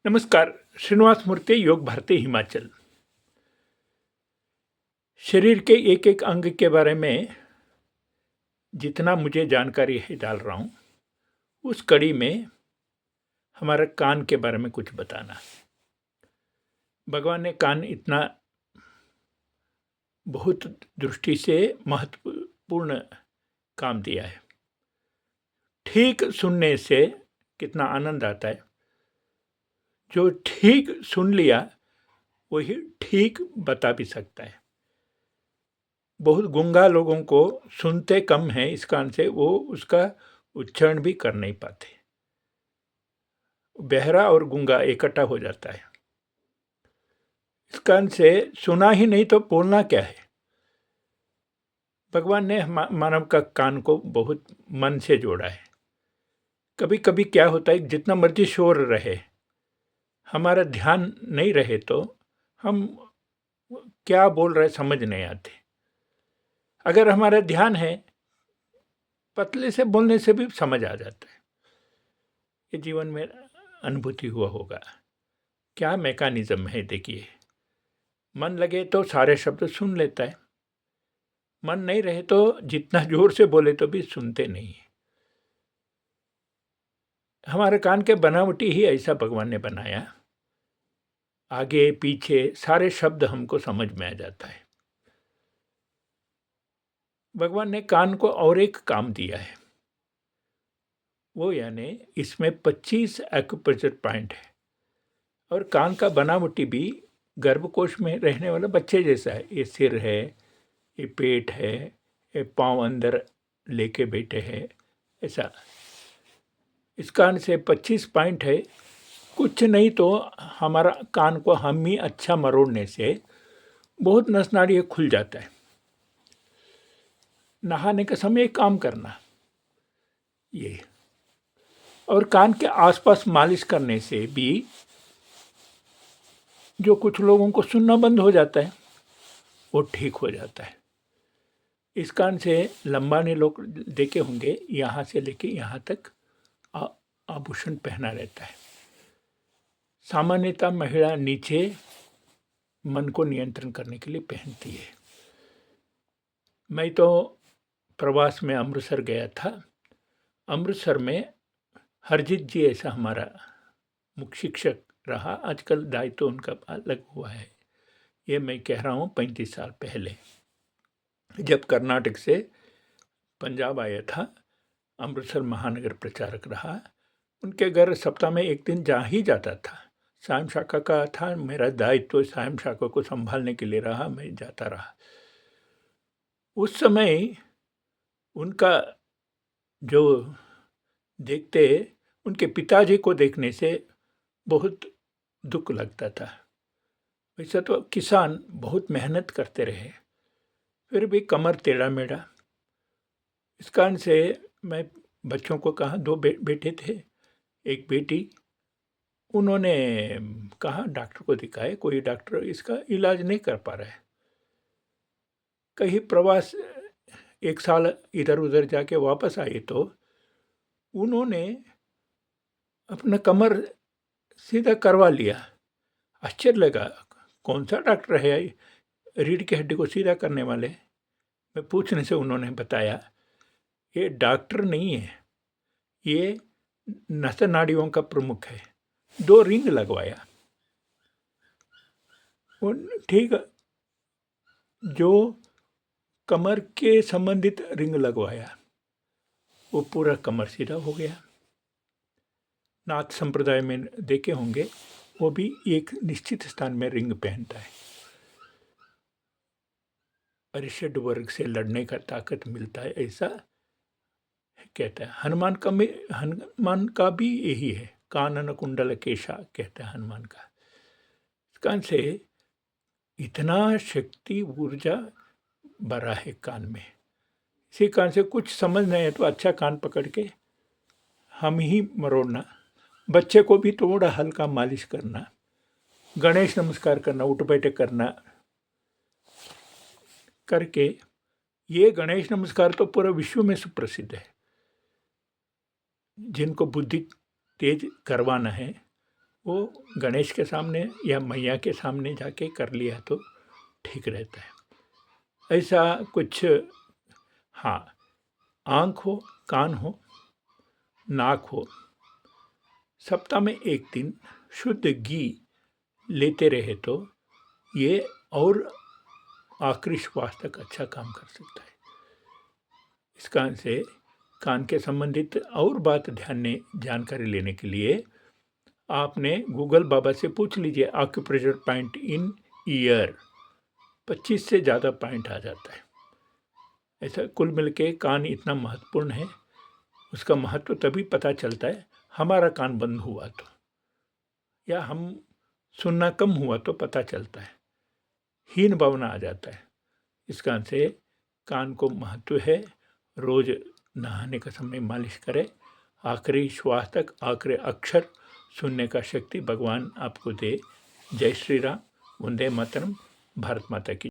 नमस्कार। श्रीनिवास मूर्ति, योग भारती, हिमाचल। शरीर के एक एक अंग के बारे में जितना मुझे जानकारी है डाल रहा हूँ। उस कड़ी में हमारे कान के बारे में कुछ बताना। भगवान ने कान इतना बहुत दृष्टि से महत्वपूर्ण काम दिया है। ठीक सुनने से कितना आनंद आता है। जो ठीक सुन लिया वही ठीक बता भी सकता है। बहुत गूंगा लोगों को सुनते कम है इस कान से, वो उसका उच्चारण भी कर नहीं पाते। बहरा और गूंगा इकट्ठा हो जाता है। इस कान से सुना ही नहीं तो बोलना क्या है। भगवान ने मानव का कान को बहुत मन से जोड़ा है। कभी कभी क्या होता है, जितना मर्जी शोर रहे, हमारा ध्यान नहीं रहे तो हम क्या बोल रहे समझ नहीं आते। अगर हमारा ध्यान है, पतले से बोलने से भी समझ आ जाता है। ये जीवन में अनुभूति हुआ होगा। क्या मैकेनिज्म है देखिए। मन लगे तो सारे शब्द सुन लेता है, मन नहीं रहे तो जितना जोर से बोले तो भी सुनते नहीं है। हमारे कान के बनावटी ही ऐसा भगवान ने बनाया, आगे पीछे सारे शब्द हमको समझ में आ जाता है। भगवान ने कान को और एक काम दिया है, वो यानी इसमें 25 एक्यूप्रेशर पॉइंट है। और कान का बनावटी भी गर्भकोश में रहने वाला बच्चे जैसा है। ये सिर है, ये पेट है, ये पाँव अंदर लेके बैठे हैं, ऐसा। इस कान से 25 पॉइंट है। कुछ नहीं तो हमारा कान को हम ही अच्छा मरोड़ने से बहुत नस नाड़ी खुल जाता है। नहाने के समय काम करना ये, और कान के आसपास मालिश करने से भी जो कुछ लोगों को सुनना बंद हो जाता है वो ठीक हो जाता है। इस कान से लंबाने लोग देखे होंगे, यहाँ से लेके यहाँ तक आभूषण पहना रहता है। सामान्यतः महिला नीचे मन को नियंत्रण करने के लिए पहनती है। मैं तो प्रवास में अमृतसर गया था। अमृतसर में हरजीत जी ऐसा हमारा मुख्य शिक्षक रहा। आजकल दायित्व उनका अलग हुआ है। ये मैं कह रहा हूँ 35 साल पहले, जब कर्नाटक से पंजाब आया था। अमृतसर महानगर प्रचारक रहा। उनके घर सप्ताह में एक दिन जा ही जाता था। सायं शाखा का था मेरा दायित्व, सायं शाखा को संभालने के लिए रहा। मैं जाता रहा। उस समय उनका जो देखते, उनके पिताजी को देखने से बहुत दुख लगता था। वैसे तो किसान बहुत मेहनत करते रहे, फिर भी कमर टेढ़ा मेढ़ा। इस कारण से मैं बच्चों को कहा, दो बेटे थे, एक बेटी। उन्होंने कहा डॉक्टर को दिखाए, कोई डॉक्टर इसका इलाज नहीं कर पा रहा है। कहीं प्रवास एक साल इधर उधर जाके वापस आए तो उन्होंने अपना कमर सीधा करवा लिया। आश्चर्य लगा, कौन सा डॉक्टर है रीढ़ की हड्डी को सीधा करने वाले। मैं पूछने से उन्होंने बताया, ये डॉक्टर नहीं है, ये नस नाड़ियों का प्रमुख है। 2 रिंग लगवाया। ठीक, जो कमर के संबंधित रिंग लगवाया वो पूरा कमर सीधा हो गया। नाथ संप्रदाय में देखे होंगे, वो भी एक निश्चित स्थान में रिंग पहनता है। अरिषड वर्ग से लड़ने का ताकत मिलता है, ऐसा कहता है। हनुमान का भी यही है, कानन कुंडल केशा कहता है हनुमान का। कान से इतना शक्ति ऊर्जा भरा है कान में। इसी कान से कुछ समझ नहीं है तो अच्छा कान पकड़ के हम ही मरोड़ना। बच्चे को भी थोड़ा हल्का मालिश करना, गणेश नमस्कार करना, उठ बैठक करना करके। ये गणेश नमस्कार तो पूरे विश्व में सुप्रसिद्ध है। जिनको बुद्धि तेज करवाना है वो गणेश के सामने या मैया के सामने जाके कर लिया तो ठीक रहता है। ऐसा कुछ, हाँ, आँख हो, कान हो, नाक हो, सप्ताह में एक दिन शुद्ध घी लेते रहे तो ये और आखिरी श्वास तक अच्छा काम कर सकता है। इस कारण से कान के संबंधित और बात जानकारी लेने के लिए आपने गूगल बाबा से पूछ लीजिए, आक्यूप्रेशर पॉइंट इन ईयर, 25 से ज़्यादा पॉइंट आ जाता है। ऐसा कुल मिलके कान इतना महत्वपूर्ण है, उसका महत्व तभी पता चलता है हमारा कान बंद हुआ तो, या हम सुनना कम हुआ तो पता चलता है, हीन भावना आ जाता है। इस कारण से कान को महत्व है। रोज नहाने का समय मालिश करें, आखिरी श्वास तक आखिरी अक्षर सुनने का शक्ति भगवान आपको दे। जय श्री राम, वंदे मातरम, भारत माता की।